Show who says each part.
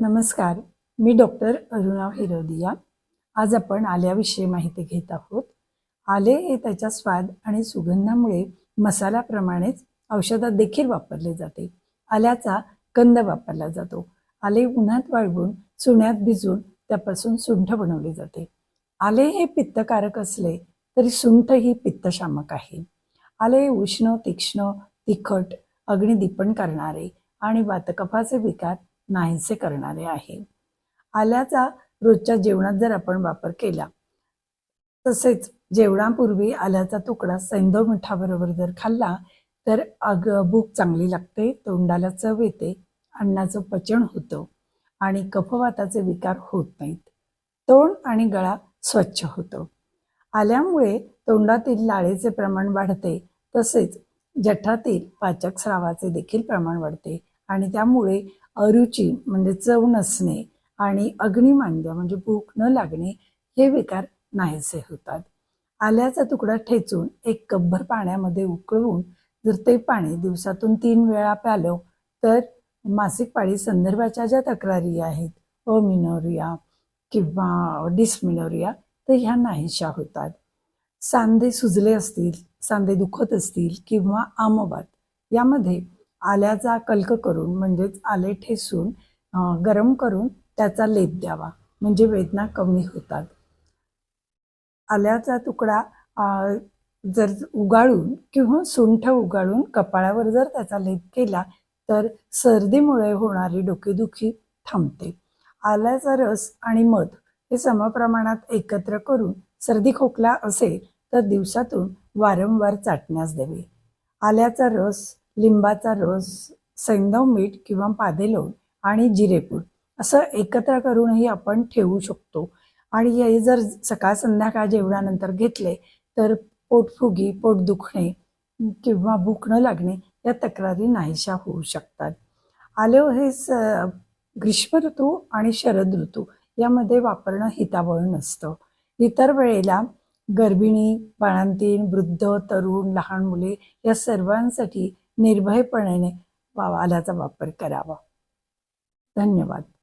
Speaker 1: नमस्कार, मी डॉक्टर अरुणा हिरोदिया। आज आपण आल्याविषयी माहिती घेत आहोत। आले हे त्याच्या स्वाद आणि सुगंधामुळे मसाल्याप्रमाणेच औषधात देखील वापरले जाते। आल्याचा कंद वापरला जातो। आले उन्हात वाळवून चुन्यात भिजवून त्यापासून सुंठ बनवले जाते। आले हे पित्तकारक असले तरी सुंठ ही पित्तशामक आहे। आले उष्ण, तीक्ष्ण, तिखट, अग्निदीपन करणारे आणि वातकफाचे विकार नाहीसे करणारे आहे। आल्याचा रोजच्या जेवणात जर आपण वापर केला, तसेच जेवणापूर्वी आल्याचा तुकडा सैंधव मिठाबरोबर जर खाल्ला तर भूक चांगली लागते, तोंडाला चव येते, अन्नाचं पचन होतं आणि कफवाताचे विकार होत नाहीत। तोंड आणि गळा स्वच्छ होतो। आल्यामुळे तोंडातील लाळेचे प्रमाण वाढते, तसेच जठरातील पाचक स्रावाचे देखील प्रमाण वाढते आणि त्यामुळे अरुची म्हणजे चव नसणे आणि अग्निमांद्य म्हणजे भूक न लागणे हे विकार नाहीसे होतात। आल्याचा तुकडा ठेचून 1 कपभर पाण्यामध्ये उकळवून जर ते पाणी दिवसातून 3 वेळा प्यालं तर मासिक पाळी संदर्भाच्या ज्या तक्रारी आहेत, अमिनोरिया किंवा डिस्मिनोरिया, तर ह्या नाहीशा होतात। सांधे सुजले असतील, सांधे दुखत असतील किंवा आमवात, यामध्ये आल्याचा कल्क करून म्हणजेच आले ठेसून गरम करून त्याचा लेप द्यावा, म्हणजे वेदना कमी होतात। आल्याचा तुकडा जर उगाळून किंवा सुंठ उगाळून कपाळावर जर त्याचा लेप केला तर सर्दीमुळे होणारी डोकेदुखी थांबते। आल्याचा रस आणि मध हे समप्रमाणात एकत्र करून सर्दी खोकला असेल तर दिवसातून वारंवार चाटण्यास द्यावे। आल्याचा रस, लिंबाचा रस, सैंधव मीठ किंवा पादेलोण आणि जिरेपूड असं एकत्र करूनही आपण ठेवू शकतो आणि हे जर सकाळ संध्याकाळ जेवणानंतर घेतले तर पोटफुगी, पोट दुखणे किंवा भूक न लागणे या तक्रारी नाहीशा होऊ शकतात। आले हे ग्रीष्म ऋतू आणि शरद ऋतू यामध्ये वापरणं हितावह नसतं। इतर वेळेला गर्भिणी, बाळंतीण, वृद्ध, तरुण, लहान मुले या सर्वांसाठी निर्भयपणे आल्याचा वापर करावा। धन्यवाद।